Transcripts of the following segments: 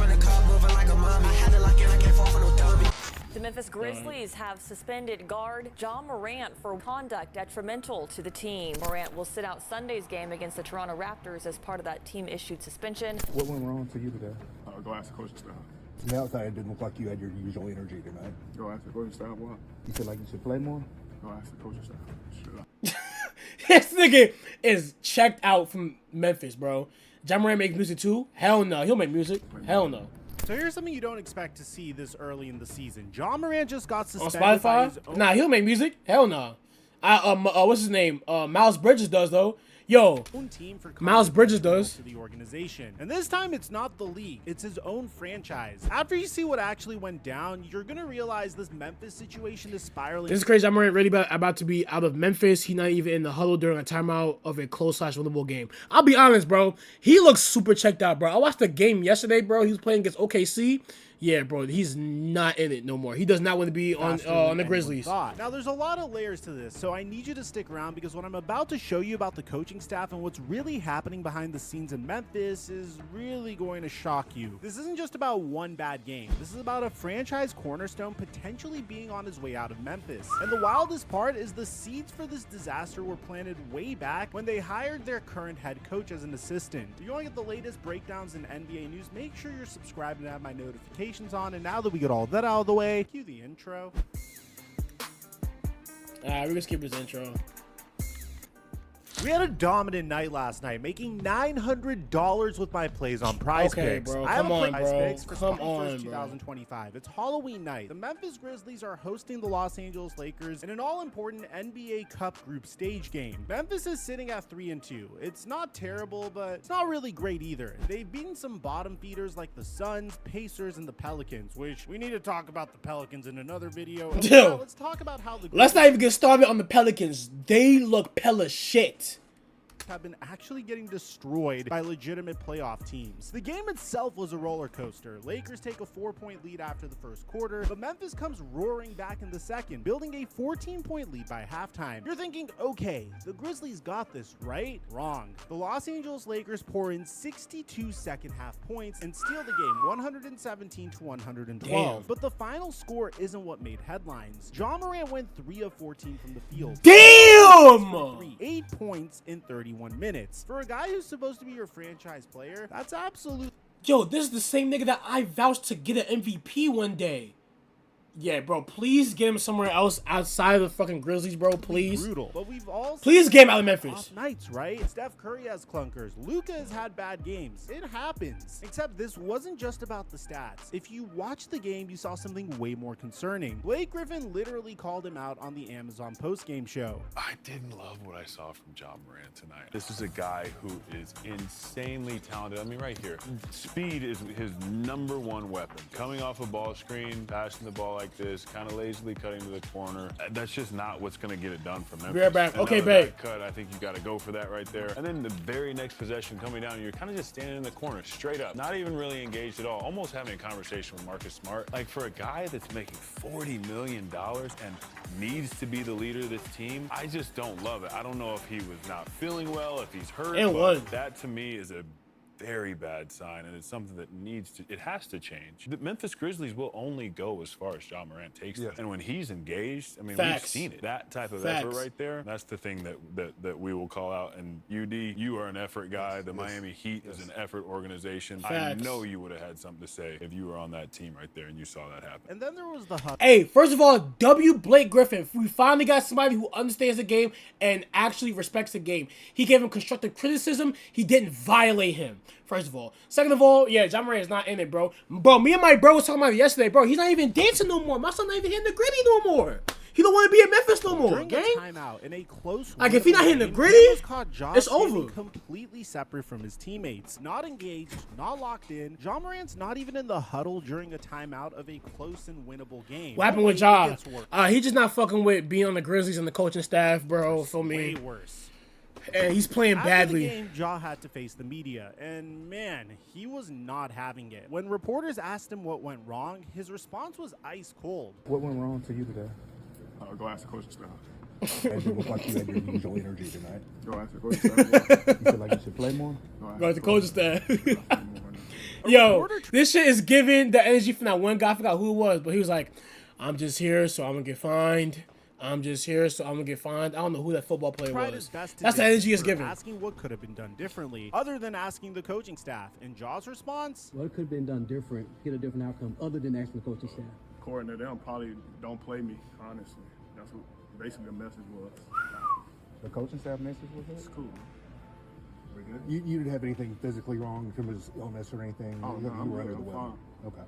from the car, moving like a mommy. I had to lock in, I can't fall for no dummy. The Memphis Grizzlies have suspended guard John Morant for conduct detrimental to the team. Morant will sit out Sunday's game against the Toronto Raptors as part of that team-issued suspension. What went wrong for you today? Go ask the coaching staff. From the outside, it didn't look like you had your usual energy tonight. Go ask the coaching staff what? You feel like you should play more? Go ask the coaching staff. This nigga is checked out from Memphis, bro. John Morant makes music too? Hell no. He'll make music. Hell no. So here's something you don't expect to see this early in the season. John Morant just got On suspended by his Spotify? own... Nah, he'll make music. Hell no. What's his name? Miles Bridges does though. Yo, team for Miles Bridges does. to the organization. And this time it's not the league, it's his own franchise. After you see what actually went down, you're gonna realize this Memphis situation is spiraling. This is crazy. John Morant really about to be out of Memphis. He's not even in the huddle during a timeout of a close/winnable game. I'll be honest, bro. He looks super checked out, bro. I watched the game yesterday, bro. He was playing against OKC. Yeah, bro, he's not in it no more. He does not want to be on the Grizzlies. Now, there's a lot of layers to this, so I need you to stick around because what I'm about to show you about the coaching staff and what's really happening behind the scenes in Memphis is really going to shock you. This isn't just about one bad game. This is about a franchise cornerstone potentially being on his way out of Memphis. And the wildest part is the seeds for this disaster were planted way back when they hired their current head coach as an assistant. If you want to get the latest breakdowns in NBA news, make sure you're subscribed and have my notifications on. And now that we get all that out of the way, cue the intro. We're gonna skip his intro. We had a dominant night last night, making $900 with my plays on Prize Okay, Picks. bro, I have come a on, Prize bro. Picks for Come September on, 1st, bro. 2025. It's Halloween night. The Memphis Grizzlies are hosting the Los Angeles Lakers in an all-important NBA Cup group stage game. Memphis is sitting at 3-2. It's not terrible, but it's not really great either. They've beaten some bottom feeders like the Suns, Pacers, and the Pelicans, which we need to talk about the Pelicans in another video. Now, let's talk about how the Let's not even get started on the Pelicans. They look Pella shit. have been actually getting destroyed by legitimate playoff teams. The game itself was a roller coaster. Lakers take a 4-point lead after the first quarter, but Memphis comes roaring back in the second, building a 14-point lead by halftime. You're thinking, okay, the Grizzlies got this, right? Wrong. The Los Angeles Lakers pour in 62 second half points and steal the game 117 to 112. Damn. But the final score isn't what made headlines. John Morant went 3 of 14 from the field. Damn! 8 points in 31 minutes. For a guy who's supposed to be your franchise player, that's absolute. Yo, this is the same nigga that I vouched to get an MVP one day. Yeah, bro, please get him somewhere else outside of the fucking Grizzlies, bro, please. Brutal. But we've all Please get him out of Memphis. off nights, right? Steph Curry has clunkers. Luka has had bad games. It happens. Except this wasn't just about the stats. If you watched the game, you saw something way more concerning. Blake Griffin literally called him out on the Amazon postgame show. I didn't love what I saw from John Morant tonight. This is a guy who is insanely talented. I mean, right here, speed is his #1 weapon. Coming off a ball screen, passing the ball like this, kind of lazily cutting to the corner. That's just not what's going to get it done for Memphis. Be right back. Okay, Another babe. cut, I think you got to go for that right there. And then the very next possession coming down, you're kind of just standing in the corner, straight up, not even really engaged at all, almost having a conversation with Marcus Smart. Like, for a guy that's making $40 million and needs to be the leader of this team, I just don't love it. I don't know if he was not feeling well, if he's hurt. It but was. That to me is a very bad sign, and it's something that it has to change. The Memphis Grizzlies will only go as far as John Morant takes them. And when he's engaged, I mean, Facts. we've seen it. That type of Facts. effort right there, that's the thing that we will call out. And UD, you are an effort guy. The Miami Heat is an effort organization. Facts. I know you would have had something to say if you were on that team right there and you saw that happen. And then there was the hustle. Hey, first of all, W. Blake Griffin. We finally got somebody who understands the game and actually respects the game. He gave him constructive criticism. He didn't violate him, first of all. Second of all, yeah, John Morant is not in it, bro. Bro, me and my bro was talking about it yesterday, bro. He's not even dancing no more. My son not even hitting the gritty no more. He don't want to be in Memphis no more, During the gang. timeout in a close Like, if he not hitting the game, gritty, Memphis caught John it's standing over. completely separate from his teammates, not engaged, not locked in. John Morant's not even in the huddle during a timeout of a close and winnable game. What happened with Ja? He just not fucking with being on the Grizzlies and the coaching staff, bro. For me, Way worse. and he's playing After badly. the game, Ja had to face the media, and man, he was not having it. When reporters asked him what went wrong, his response was ice cold. What went wrong for you today? Go ask the coaching staff. It didn't look like you had your usual energy tonight. Go ask the coaching staff. You feel like you should play more? Go to the coaching staff. Yo, this shit is giving the energy from that one guy. I forgot who it was, but he was like, I'm just here, so I'm gonna get fined. I'm just here, so I'm gonna get fined. I don't know who that football player was. That's the energy it's giving. Asking what could have been done differently, other than asking the coaching staff. And Jaw's response? What could have been done different, get a different outcome, other than asking the coaching staff? Coordinator, them probably don't play me, honestly. That's what basically the message was. The coaching staff message was It's that? cool. We're good. You didn't have anything physically wrong in terms of illness or anything? Oh, you no, I'm were good. under the I'm weather. fine. Okay.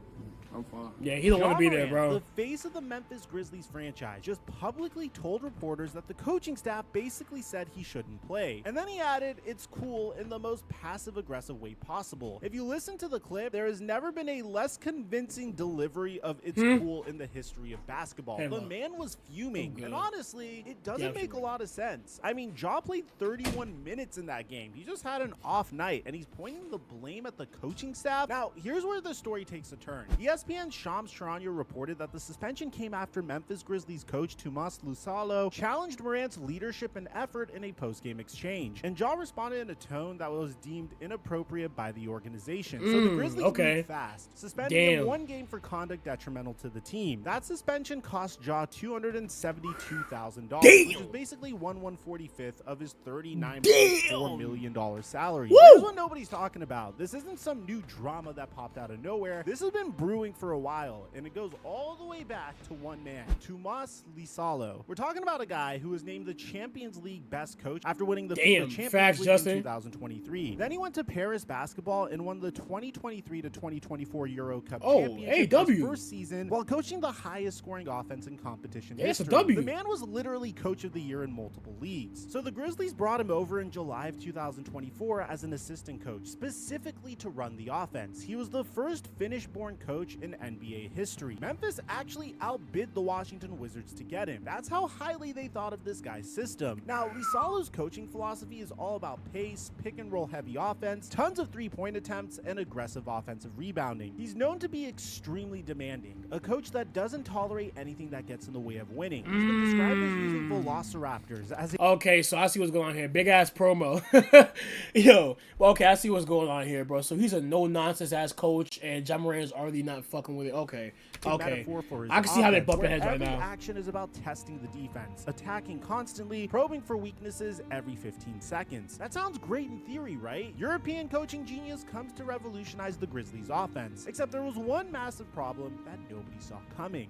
I'm fine. Yeah, he don't want to be there, bro. The face of the Memphis Grizzlies franchise just publicly told reporters that the coaching staff basically said he shouldn't play. And then he added, it's cool in the most passive-aggressive way possible. If you listen to the clip, there has never been a less convincing delivery of it's cool in the history of basketball. Hey, the look. man was fuming. I'm And good. honestly, it doesn't Yeah, make a lot of sense. I mean, Jaw played 31 minutes in that game. He just had an off night, and he's pointing the blame at the coaching staff. Now, here's where the story takes a turn. ESPN's Shams Charania reported that the suspension came after Memphis Grizzlies coach Tomas Lusalo challenged Morant's leadership and effort in a post-game exchange. And Jaw responded in a tone that was deemed inappropriate by the organization. So the Grizzlies moved fast, suspending him 1 game for conduct detrimental to the team. That suspension cost Jaw $272,000, which is basically 1/145th of his $39.4 million salary. Here's what nobody's talking about. This isn't some new drama that popped out of nowhere. This has been brewing for a while, and it goes all the way back to one man, Tomas Lusalo. We're talking about a guy who was named the Champions League best coach after winning the FIFA Champions League in 2023. Then he went to Paris basketball and won the 2023 to 2024 Euro Cup championship his first season while coaching the highest scoring offense in competition history. The man was literally coach of the year in multiple leagues. So the Grizzlies brought him over in July of 2024 as an assistant coach, specifically to run the offense. He was the first Finnish-born coach in NBA history. Memphis actually outbid the Washington Wizards to get him. That's how highly they thought of this guy's system. Now, Lusalo's coaching philosophy is all about pace, pick and roll heavy offense, tons of three-point attempts, and aggressive offensive rebounding. He's known to be extremely demanding, a coach that doesn't tolerate anything that gets in the way of winning. He's been described as using Velociraptors as a Okay, so I see what's going on here. Big ass promo. Yo, well, okay, I see what's going on here, bro. So he's a no-nonsense ass coach, and Ja Morant is already not fucking with it. Okay. metaphor for his I can see how they offense, bumping where heads right every now. action is about testing the defense, attacking constantly, probing for weaknesses every 15 seconds. That sounds great in theory, right? European coaching genius comes to revolutionize the Grizzlies' offense. Except there was one massive problem that nobody saw coming.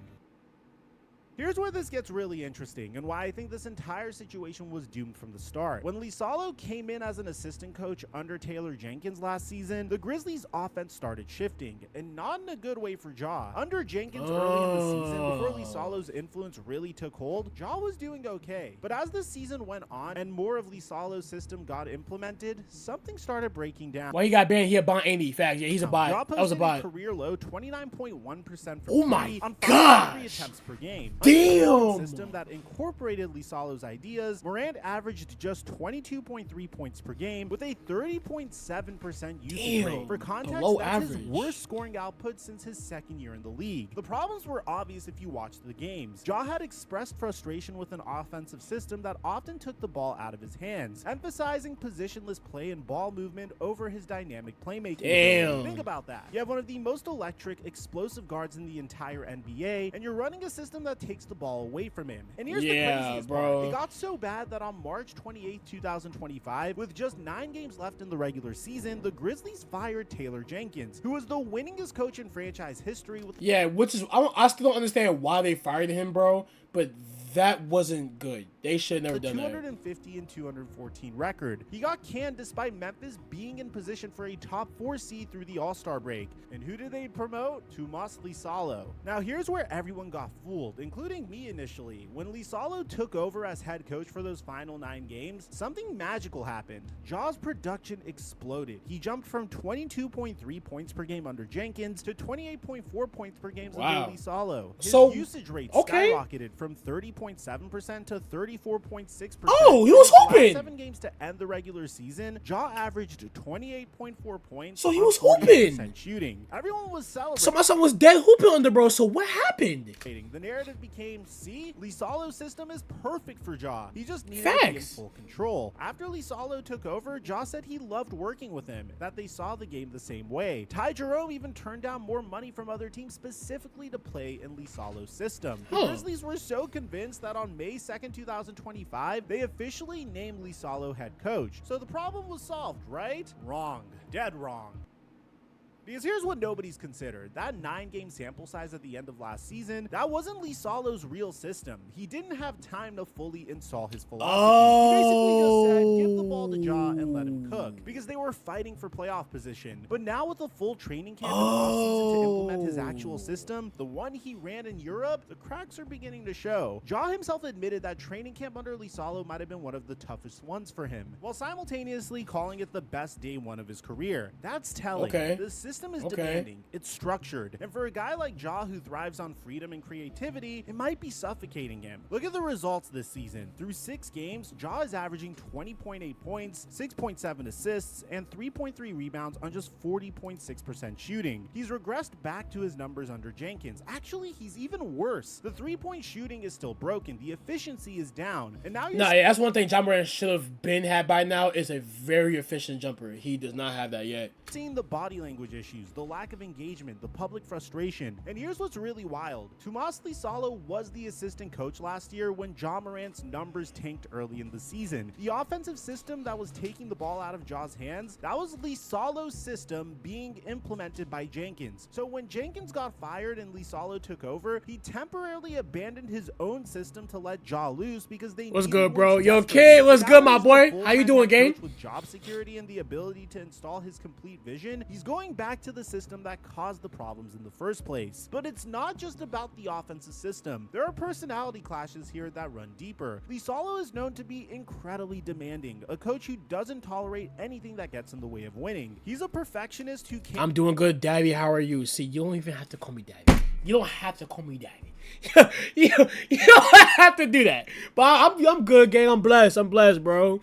Here's where this gets really interesting and why I think this entire situation was doomed from the start. When Lusalo came in as an assistant coach under Taylor Jenkins last season, the Grizzlies' offense started shifting, and not in a good way for Ja. Under Jenkins early in the season, before Lusalo's influence really took hold, Ja was doing okay. But as the season went on and more of Lusalo's system got implemented, something started breaking down. Why he got banned? He a bot, ain't he? Fact, yeah, he's a bot. Ja That was a posted bot. career low 29.1% for Oh my three on 5.3 gosh. attempts per game. Damn. System that incorporated Lusalo's ideas, Morant averaged just 22.3 points per game with a 30.7% usage rate. For context, low that's his average. worst scoring output since his second year in the league. The problems were obvious if you watched the games. Ja had expressed frustration with an offensive system that often took the ball out of his hands, emphasizing positionless play and ball movement over his dynamic playmaking. Damn. Think about that. You have one of the most electric, explosive guards in the entire NBA, and you're running a system that takes the ball away from him. And here's the craziest part. It got so bad that on March 28, 2025, with just 9 games left in the regular season, the Grizzlies fired Taylor Jenkins, who was the winningest coach in franchise history with which is I still don't understand why they fired him, bro. But that wasn't good. They should have never the done that. 250 and 214 record. He got canned despite Memphis being in position for a top 4 seed through the All-Star break. And who did they promote? Tomas Lusalo. Now here's where everyone got fooled, including me initially. When Lusalo took over as head coach for those final 9 games, something magical happened. Ja's production exploded. He jumped from 22.3 points per game under Jenkins to 28.4 points per game under Lusalo. His usage rate skyrocketed from 30.7% to 30 34.6%. Oh, he was In the last hooping. 7 games to end the regular season, Ja averaged 28.4 points. So he on was 48% hooping. shooting. Everyone was celebrating. So my son was dead hooping under, bro. So what happened? The narrative became, see, Lisalo's system is perfect for Ja. He just needed to be in Facts. full control. After Lisalo took over, Ja said he loved working with him, that they saw the game the same way. Ty Jerome even turned down more money from other teams specifically to play in Lisalo's system. The Grizzlies were so convinced that on May 2nd, 2025, they officially named Lisalo head coach. So the problem was solved, right? Wrong. Dead wrong. Because here's what nobody's considered. That 9-game sample size at the end of last season, that wasn't Lisalo's real system. He didn't have time to fully install his philosophy. He basically just said, give the ball to Ja and let him cook. Because they were fighting for playoff position. But now with a full training camp and offseason to implement his actual system, the one he ran in Europe, the cracks are beginning to show. Ja himself admitted that training camp under Lisalo might have been one of the toughest ones for him, while simultaneously calling it the best day one of his career. That's telling. Okay. The system is demanding, it's structured, and for a guy like Ja who thrives on freedom and creativity, it might be suffocating him. Look at the results this season. Through 6 games, Ja is averaging 20.8 points, 6.7 assists, and 3.3 rebounds on just 40.6% shooting. He's regressed back to his numbers under Jenkins. Actually, he's even worse. The 3-point shooting is still broken, the efficiency is down, and now you're That's one thing Ja Morant should have had by now, is a very efficient jumper. He does not have that yet. seeing the body language issues, the lack of engagement, the public frustration. And here's what's really wild. Tomas Lisalo was the assistant coach last year when Ja Morant's numbers tanked early in the season. The offensive system that was taking the ball out of Ja's hands, that was Lisalo's system being implemented by Jenkins. So when Jenkins got fired and Lisalo took over, he temporarily abandoned his own system to let Ja loose because they What's needed good, bro? wins Yo, desperately. kid, what's Now good, my he's a boy? How you full-time doing, head gang? coach with job security and the ability to install his complete vision. He's going back to the system that caused the problems in the first place. But it's not just about the offensive system. There are personality clashes here that run deeper. Lisalo is known to be incredibly demanding, a coach who doesn't tolerate anything that gets in the way of winning. He's a perfectionist who can't— I'm doing good, Daddy. How are you? See, you don't even have to call me Daddy. You don't have to call me Daddy. you don't have to do that. But I'm good, gang. I'm blessed. I'm blessed, bro.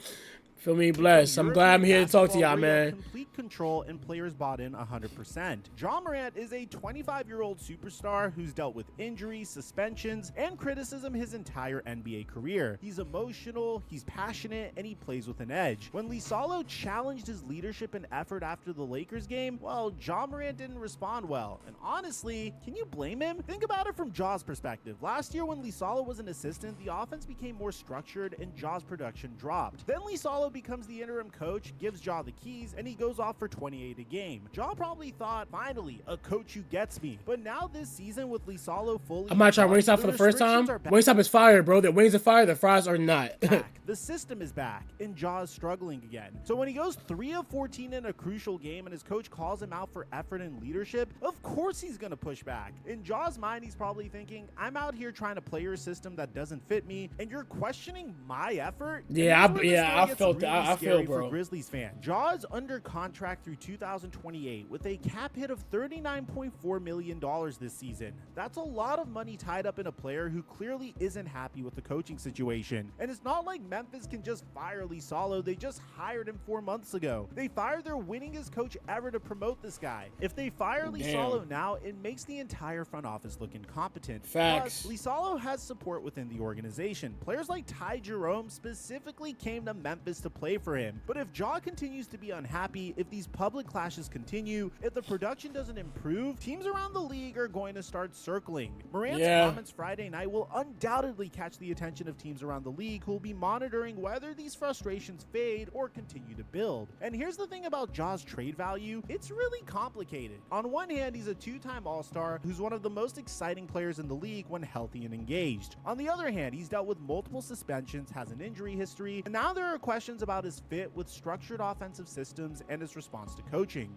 Feel me? Blessed. I'm glad I'm here to talk to y'all, man. Complete control and players bought in 100%. Ja Morant is a 25-year-old superstar who's dealt with injuries, suspensions, and criticism his entire NBA career. He's emotional, he's passionate, and he plays with an edge. When Lisalo challenged his leadership and effort after the Lakers game, well, Ja Morant didn't respond well. And honestly, can you blame him? Think about it from Ja's perspective. Last year when Lisalo was an assistant, the offense became more structured and Ja's production dropped. Then Lisalo becomes the interim coach, gives Ja the keys, and he goes off for 28 a game. Ja probably thought, finally, a coach who gets me. But now this season with Lisalo fully— I might try Wingstop for the first time. Wingstop is fire, bro. The wings are fire, the fries are not. The system is back, and Ja is struggling again. So when he goes 3 of 14 in a crucial game and his coach calls him out for effort and leadership, of course he's gonna push back. In Ja's mind, he's probably thinking, I'm out here trying to play your system that doesn't fit me, and you're questioning my effort? I felt that. I feel, bro. For Grizzlies fan, Ja is under contract through 2028 with a cap hit of $39.4 million this season. That's a lot of money tied up in a player who clearly isn't happy with the coaching situation. And it's not like Memphis can just fire Lisalo. They just hired him 4 months ago. They fired their winningest coach ever to promote this guy. If they fire Lisalo now, it makes the entire front office look incompetent. Facts. Plus, Lisalo has support within the organization. Players like Ty Jerome specifically came to Memphis to play for him. But if Ja continues to be unhappy, if these public clashes continue, if the production doesn't improve, teams around the league are going to start circling. Morant's comments Friday night will undoubtedly catch the attention of teams around the league who will be monitoring whether these frustrations fade or continue to build. And here's the thing about Ja's trade value, it's really complicated. On one hand, he's a 2-time All-Star who's one of the most exciting players in the league when healthy and engaged. On the other hand, he's dealt with multiple suspensions, has an injury history, and now there are questions about his fit with structured offensive systems and his response to coaching.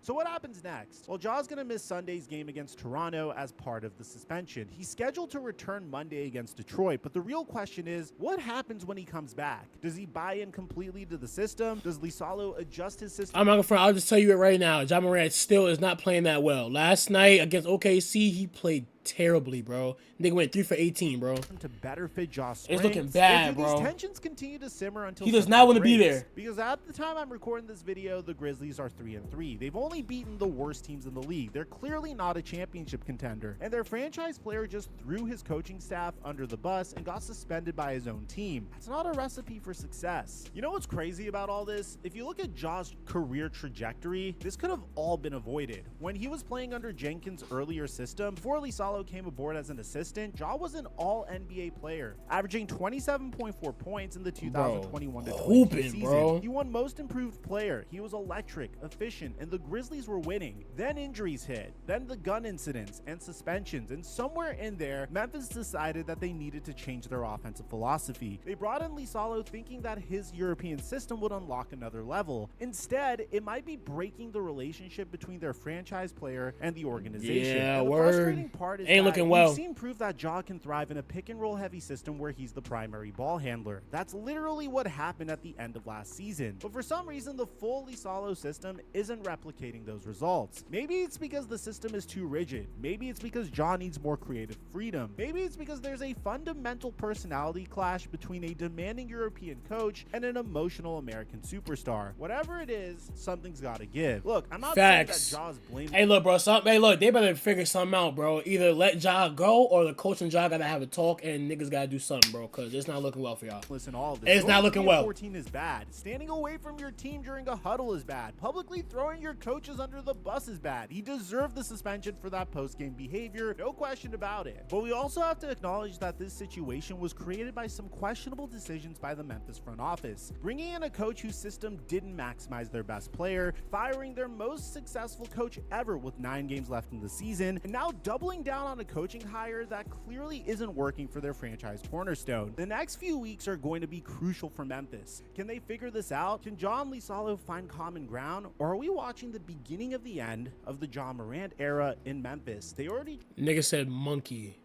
So what happens next? Well, Ja's going to miss Sunday's game against Toronto as part of the suspension. He's scheduled to return Monday against Detroit, but the real question is, what happens when he comes back? Does he buy in completely to the system? Does Lisalo adjust his system? I'm not gonna front. I'll just tell you it right now. Ja Morant still is not playing that well. Last night against OKC, he played terribly, bro. Nigga went 3 for 18, bro. To better fit Josh. It's looking bad, do bro. These tensions continue to simmer until He does something not want to be breaks. there. Because at the time I'm recording this video, the Grizzlies are 3-3. They've only beaten the worst teams in the league. They're clearly not a championship contender, and their franchise player just threw his coaching staff under the bus and got suspended by his own team. That's not a recipe for success. You know what's crazy about all this? If you look at Ja's career trajectory, this could have all been avoided. When he was playing under Jenkins' earlier system, before Lisalo came aboard as an assistant, Ja was an all-NBA player, averaging 27.4 points in the 2021-22 season. Bro. He won Most Improved Player. He was electric, efficient, and the Grizzlies were winning. Then injuries hit, then the gun incidents and suspensions, and somewhere in there, Memphis decided that they needed to change their offensive philosophy. They brought in Lisalo thinking that his European system would unlock another level. Instead, it might be breaking the relationship between their franchise player and the organization. Yeah, and the word. frustrating part is Ain't that looking well. we've seen proof that Ja can thrive in a pick and roll heavy system where he's the primary ball handler. That's literally what happened at the end of last season. But for some reason, the full Lisalo system isn't replicating those results. Maybe it's because the system is too rigid. Maybe it's because Ja needs more creative freedom. Maybe it's because there's a fundamental personality clash between a demanding European coach and an emotional American superstar. Whatever it is, something's gotta give. Look, I'm not saying that Ja's blaming. Hey, look, bro. Hey, look, they better figure something out, bro. Either let Ja go or the coach and Ja gotta have a talk and niggas gotta do something, bro, because it's not looking well for y'all. Listen, all of this. It's not looking well. 14 is bad. Standing away from your team during a huddle is bad. Publicly throwing your coaches under the bus is bad. He deserved the suspension for that post-game behavior, no question about it. But we also have to acknowledge that this situation was created by some questionable decisions by the Memphis front office. Bringing in a coach whose system didn't maximize their best player, firing their most successful coach ever with 9 games left in the season, and now doubling down on a coaching hire that clearly isn't working for their franchise cornerstone. The next few weeks are going to be crucial for Memphis. Can they figure this out? Can Ja and Lisalo find common ground? Or are we watching the beginning of the end of the Ja Morant era in Memphis? They already... Nigga said monkey.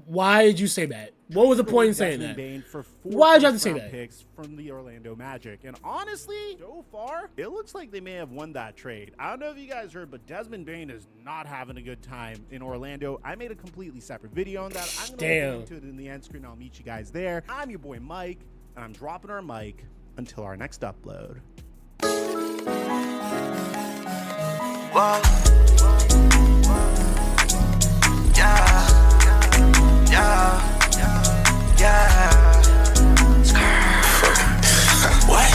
Why did you say that? What was the point in saying that? For Why did you have to say that? Picks from the Orlando Magic. And honestly, so far, it looks like they may have won that trade. I don't know if you guys heard, but Desmond Bane is not having a good time in Orlando. I made a completely separate video on that. I'm going to link to it in the end screen. I'll meet you guys there. I'm your boy Mike, and I'm dropping our mic until our next upload. Whoa. Yeah. What?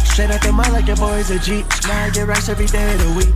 Straight out the mud like your boy's a G. Now I get racks every day of the week.